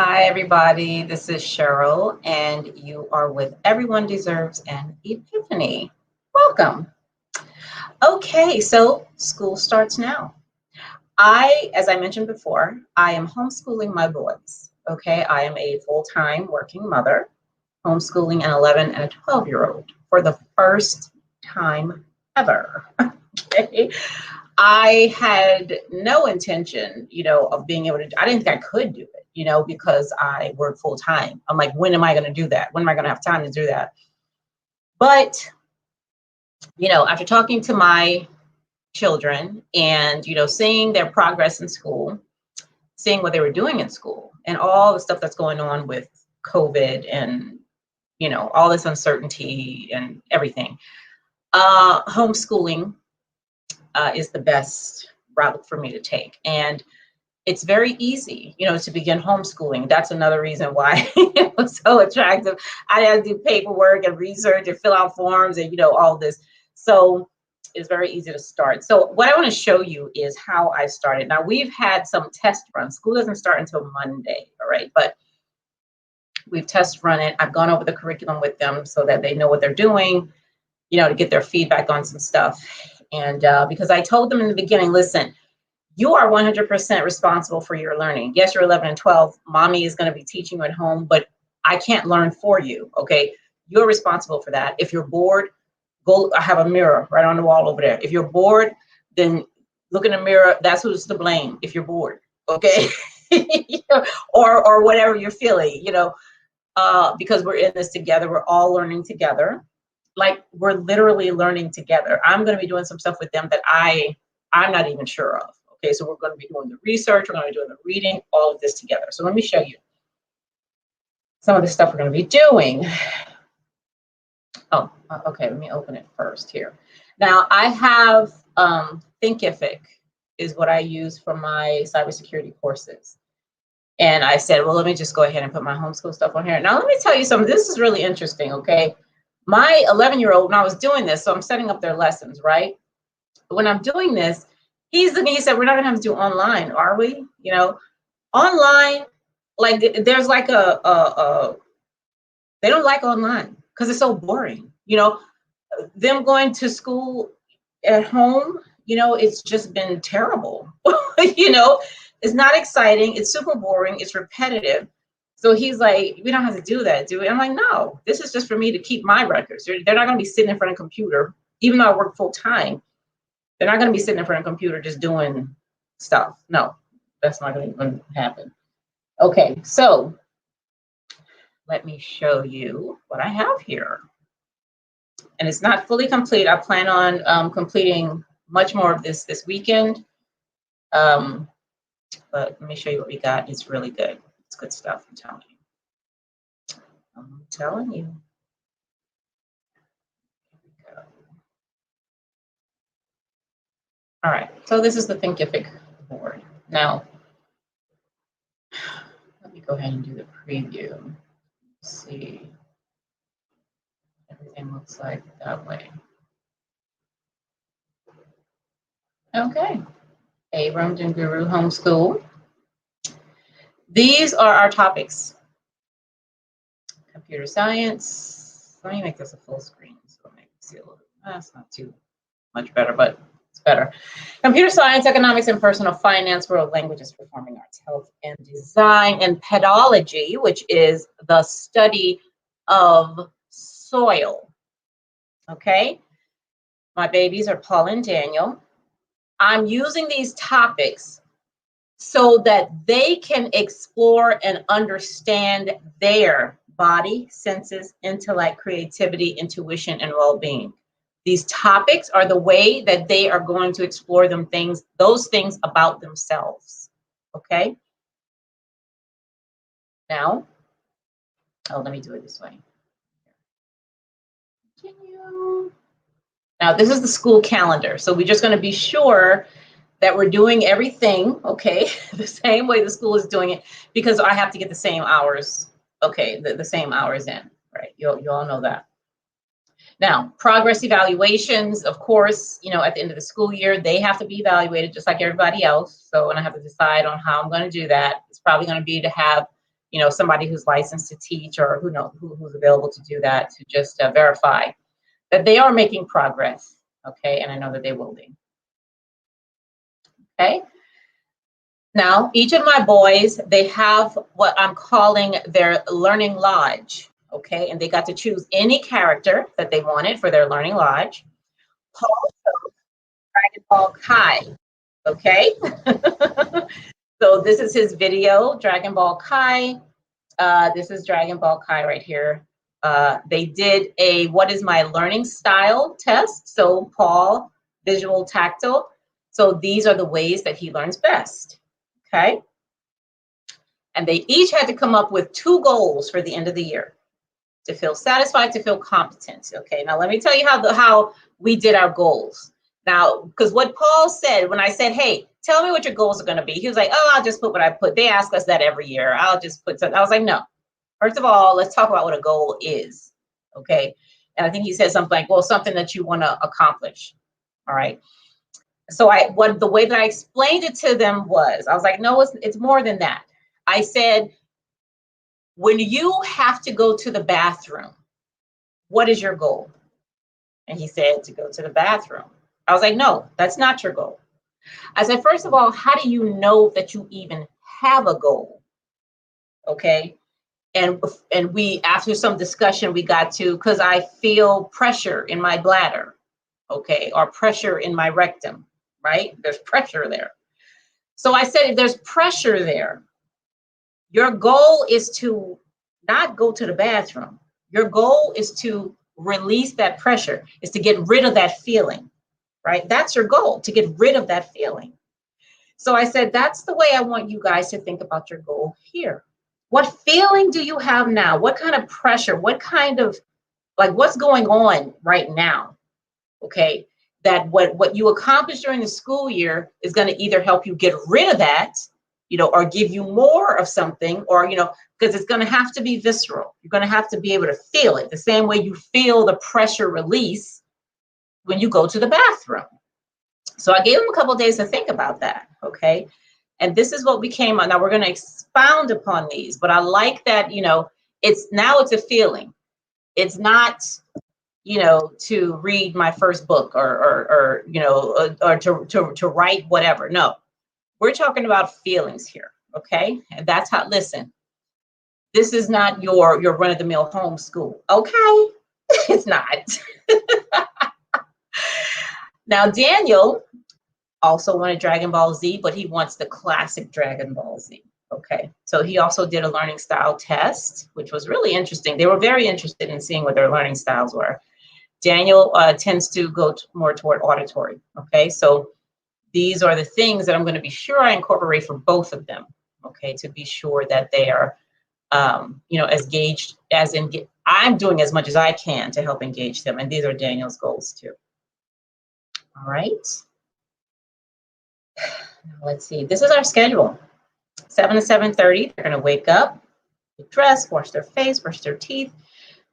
Hi, everybody. This is Cheryl, and you are with Everyone Deserves an Epiphany. Welcome. Okay, so school starts now. As I mentioned before, I am homeschooling my boys. Okay, I am a full-time working mother, homeschooling an 11 and a 12-year-old for the first time ever. Okay. I had no intention, of being able to, I didn't think I could do it, because I work full time. I'm like, when am I going to do that? When am I going to have time to do that? But, after talking to my children and, seeing their progress in school, seeing what they were doing in school and all the stuff that's going on with COVID and, all this uncertainty and everything, homeschooling is the best route for me to take. And it's very easy, to begin homeschooling. That's another reason why it was so attractive. I had to do paperwork and research and fill out forms and, all this. So it's very easy to start. So what I want to show you is how I started. Now, we've had some test runs. School doesn't start until Monday, all right? But we've test run it. I've gone over the curriculum with them so that they know what they're doing, to get their feedback on some stuff. And because I told them in the beginning, listen, you are 100% responsible for your learning. Yes, you're 11 and 12. Mommy is going to be teaching you at home, but I can't learn for you, okay? You're responsible for that. If you're bored, I have a mirror right on the wall over there. If you're bored, then look in the mirror. That's who's to blame if you're bored, okay? or whatever you're feeling, because we're in this together. We're all learning together. Like, we're literally learning together. I'm going to be doing some stuff with them that I'm not even sure of. Okay, so we're going to be doing the research, we're going to be doing the reading, all of this together. So let me show you some of the stuff we're going to be doing. Oh, okay, let me open it first here. Now, I have Thinkific is what I use for my cybersecurity courses. And I said, well, let me just go ahead and put my homeschool stuff on here. Now, let me tell you something. This is really interesting, okay? My 11-year-old, when I was doing this, so I'm setting up their lessons, right? When I'm doing this, he said, we're not gonna have to do online, are we? Online, like there's like they don't like online because it's so boring. Them going to school at home, it's just been terrible. It's not exciting, it's super boring, it's repetitive. So he's like, we don't have to do that, do we? I'm like, no, this is just for me to keep my records. They're not gonna be sitting in front of a computer, even though I work full time. They're not going to be sitting in front of a computer just doing stuff. No, that's not going to happen. Okay, so let me show you what I have here. And it's not fully complete. I plan on completing much more of this weekend. But let me show you what we got. It's really good. It's good stuff, I'm telling you. I'm telling you. All right, so this is the Thinkific board. Now, let me go ahead and do the preview. Let's see. Everything looks like that way. Okay, Abrams and Guru Homeschool. These are our topics. Computer science. Let me make this a full screen so it'll make it see a little bit. That's not too much better, but it's better. Computer science, economics, and personal finance, world languages, performing arts, health and design, and pedology, which is the study of soil. Okay, my babies are Paul and Daniel. I'm using these topics so that they can explore and understand their body, senses, intellect, creativity, intuition, and well-being. These topics are the way that they are going to explore those things about themselves. Okay? Now, let me do it this way. Continue. Now, this is the school calendar. So we're just going to be sure that we're doing everything, okay, the same way the school is doing it, because I have to get the same hours, okay, the same hours in, right? You all know that. Now, progress evaluations, of course, at the end of the school year, they have to be evaluated just like everybody else. So, and I have to decide on how I'm going to do that. It's probably going to be to have you know, somebody who's licensed to teach, or who's available to do that, to just verify that they are making progress. Okay, and I know that they will be. Okay. Now, each of my boys, they have what I'm calling their learning lodge. Okay, and they got to choose any character that they wanted for their learning lodge. Paul chose Dragon Ball Kai. Okay. So this is his video, Dragon Ball Kai. This is Dragon Ball Kai right here. They did a what is my learning style test. So Paul, visual, tactile. So these are the ways that he learns best. Okay. And they each had to come up with 2 goals for the end of the year: to feel satisfied, to feel competent. Okay. Now let me tell you how we did our goals. Now, because what Paul said, when I said, hey, tell me what your goals are going to be, he was like, oh, I'll just put what I put. They ask us that every year. I'll just put something. I was like, no. First of all, let's talk about what a goal is. Okay. And I think he said something like, well, something that you want to accomplish. All right. So the way that I explained it to them was, I was like, no, it's more than that. I said, when you have to go to the bathroom, what is your goal? And he said, to go to the bathroom. I was like, no, that's not your goal. I said, first of all, how do you know that you even have a goal? Okay. And we, after some discussion, we got to, because I feel pressure in my bladder, okay, or pressure in my rectum, right? There's pressure there. So I said, if there's pressure there, your goal is to not go to the bathroom. Your goal is to release that pressure, is to get rid of that feeling, right? That's your goal, to get rid of that feeling. So I said, that's the way I want you guys to think about your goal here. What feeling do you have now? What kind of pressure? What kind of, like, what's going on right now? Okay, that what you accomplish during the school year is going to either help you get rid of that, you know, or give you more of something, or, you know, because it's going to have to be visceral. You're going to have to be able to feel it the same way you feel the pressure release when you go to the bathroom. So I gave them a couple of days to think about that. Okay. And this is what we came on. Now we're going to expound upon these, but I like that, you know, it's a feeling. It's not, you know, to read my first book, or you know, or to write whatever. No, we're talking about feelings here. Okay. And that's how, listen, this is not your run of the mill homeschool. Okay. It's not. Now, Daniel also wanted Dragon Ball Z, but he wants the classic Dragon Ball Z. Okay, so he also did a learning style test, which was really interesting. They were very interested in seeing what their learning styles were. Daniel tends to go more toward auditory. Okay, so these are the things that I'm going to be sure I incorporate for both of them. Okay, to be sure that they are, you know, as engaged as in. I'm doing as much as I can to help engage them, and these are Daniel's goals too. All right. Let's see. This is our schedule. 7 to 7:30. They're going to wake up, get dressed, wash their face, brush their teeth.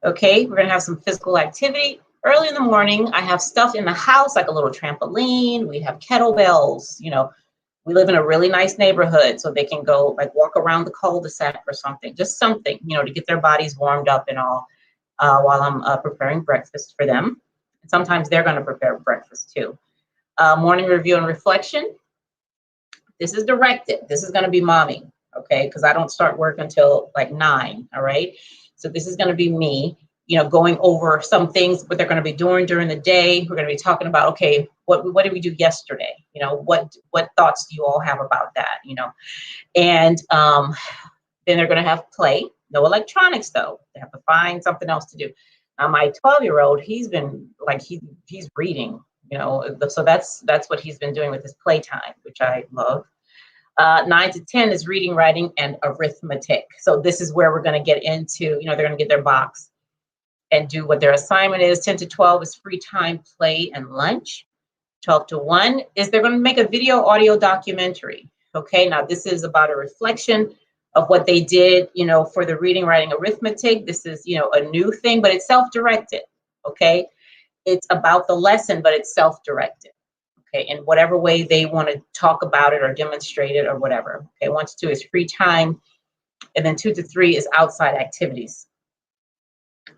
Okay. We're going to have some physical activity. Early in the morning, I have stuff in the house, like a little trampoline. We have kettlebells. You know, we live in a really nice neighborhood, so they can go like walk around the cul-de-sac or something, just something, you know, to get their bodies warmed up and all, while I'm preparing breakfast for them. And sometimes they're going to prepare breakfast too. Morning review and reflection. This is directed. This is going to be mommy, okay? Because I don't start work until like 9, all right? So this is going to be me, you know, going over some things, what they're going to be doing during the day. We're going to be talking about, okay, what did we do yesterday? You know, what thoughts do you all have about that, you know? And then they're going to have play. No electronics, though. They have to find something else to do. Now, my 12-year-old, he's been like, he's reading. You know, so that's what he's been doing with his playtime, which I love. 9 to 10 is reading, writing, and arithmetic. So this is where we're going to get into, you know, they're going to get their box and do what their assignment is. 10 to 12 is free time, play, and lunch. 12 to 1 is they're going to make a video audio documentary. Okay, now this is about a reflection of what they did, you know, for the reading, writing, arithmetic. This is, you know, a new thing, but it's self-directed. Okay. It's about the lesson, but it's self-directed, okay, in whatever way they want to talk about it or demonstrate it or whatever. Okay, 1 to 2 is free time, And then 2 to 3 is outside activities.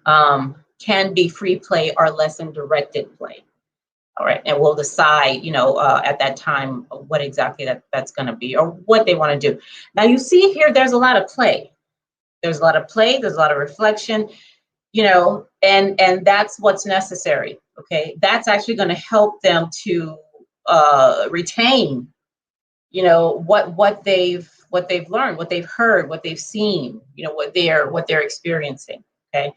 Can be free play or lesson directed play. All right, and we'll decide, at that time what exactly that's going to be or what they want to do. Now you see here, there's a lot of play. There's a lot of play. There's a lot of reflection, and that's what's necessary. Okay, that's actually going to help them to retain, what they've learned, what they've heard, what they've seen, what they're experiencing. Okay.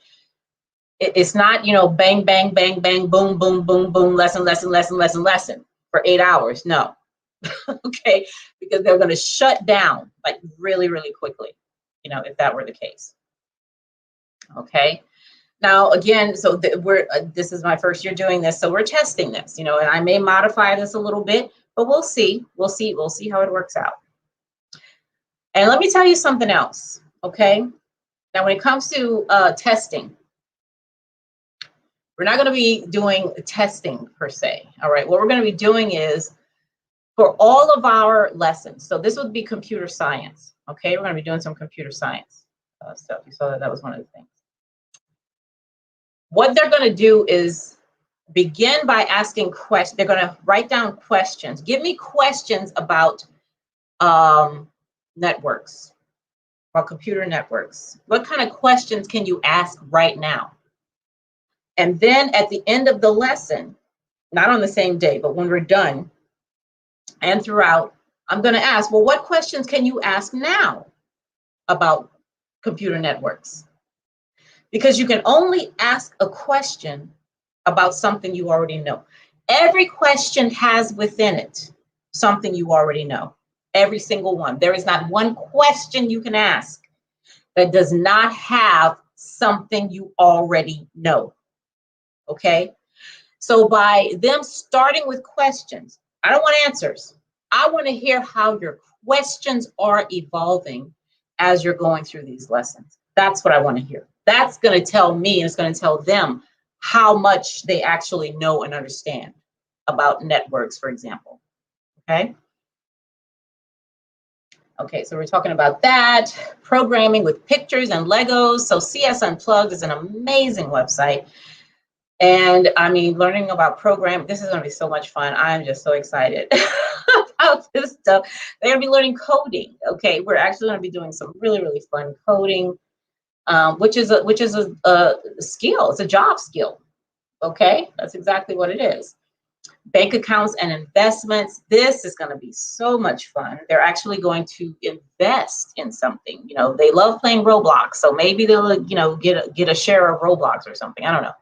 It's not, bang, bang, bang, bang, boom, boom, boom, boom, lesson for 8 hours. No. Okay. Because they're going to shut down like really, really quickly, if that were the case. Okay. Now, again, so this is my first year doing this. So we're testing this, and I may modify this a little bit, but we'll see. We'll see how it works out. And let me tell you something else. Okay. Now, when it comes to testing, we're not going to be doing testing per se. All right. What we're going to be doing is for all of our lessons. So this would be computer science. Okay. We're going to be doing some computer science stuff. You saw that was one of the things. What they're going to do is begin by asking questions. They're going to write down questions. Give me questions about networks, or computer networks. What kind of questions can you ask right now? And then at the end of the lesson, not on the same day, but when we're done and throughout, I'm going to ask, well, what questions can you ask now about computer networks? Because you can only ask a question about something you already know. Every question has within it something you already know. Every single one. There is not one question you can ask that does not have something you already know. Okay, so by them starting with questions, I don't want answers. I want to hear how your questions are evolving as you're going through these lessons. That's what I want to hear. That's going to tell me, and it's going to tell them how much they actually know and understand about networks, for example. Okay. Okay, so we're talking about that. Programming with pictures and Legos. So CS Unplugged is an amazing website. And I mean, learning about programming, this is going to be so much fun. I'm just so excited about this stuff. They're going to be learning coding. Okay, we're actually going to be doing some really, really fun coding, which is a skill. It's a job skill. Okay, that's exactly what it is. Bank accounts and investments. This is going to be so much fun. They're actually going to invest in something. They love playing Roblox, so maybe they'll get a share of Roblox or something. I don't know.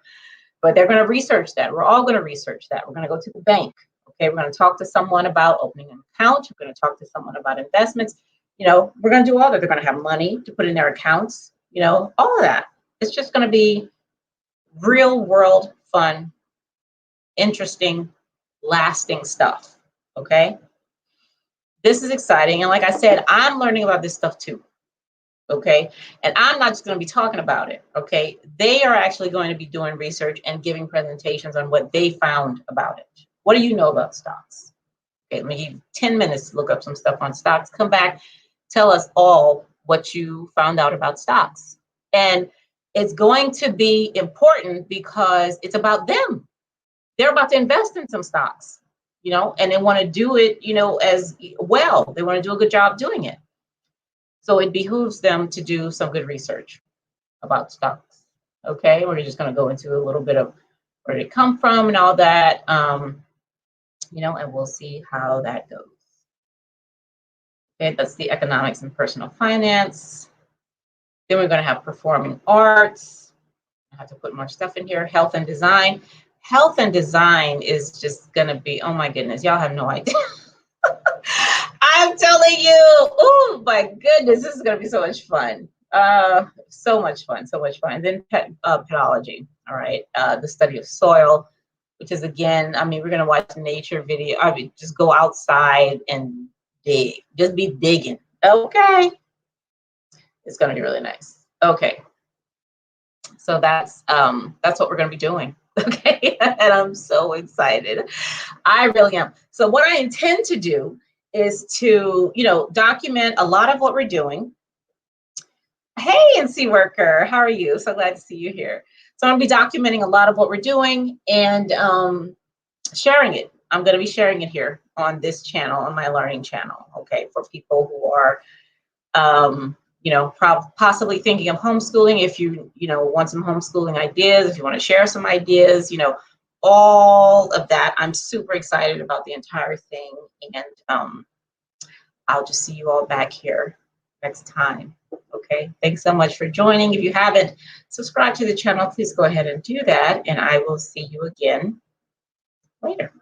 But they're going to research that. We're all going to research that. We're going to go to the bank. Okay, we're going to talk to someone about opening an account. We're going to talk to someone about investments. We're going to do all that. They're going to have money to put in their accounts. All of that. It's just going to be real world fun, interesting, lasting stuff. Okay, this is exciting. And like I said, I'm learning about this stuff too. Okay, and I'm not just going to be talking about it. Okay, they are actually going to be doing research and giving presentations on what they found about it. What do you know about stocks? Okay, let me give you 10 minutes to look up some stuff on stocks. Come back, tell us all what you found out about stocks. And it's going to be important because it's about them. They're about to invest in some stocks, and they want to do it, as well. They want to do a good job doing it. So it behooves them to do some good research about stocks. Okay, we're just going to go into a little bit of where did it come from and all that, and we'll see how that goes. Okay, that's the economics and personal finance. Then we're going to have performing arts. I have to put more stuff in here. Health and design. Health and design is just going to be, oh my goodness, y'all have no idea. I'm telling you, oh my goodness, this is going to be so much fun. So much fun. And then pedology, all right, the study of soil, which is, again, I mean, we're going to watch nature video. I mean, just go outside and dig. Just be digging, okay? It's going to be really nice. Okay, so that's what we're going to be doing. Okay, and I'm so excited. I really am. So what I intend to do is to, document a lot of what we're doing. Hey, NC worker, how are you? So glad to see you here. So I'm going to be documenting a lot of what we're doing and sharing it. I'm going to be sharing it here on this channel, on my learning channel, okay, for people who are, you know, possibly thinking of homeschooling. If you know, want some homeschooling ideas, if you want to share some ideas, you know, all of that. I'm super excited about the entire thing. And I'll just see you all back here next time. Okay, thanks so much for joining. If you haven't subscribed to the channel, please go ahead and do that. And I will see you again later.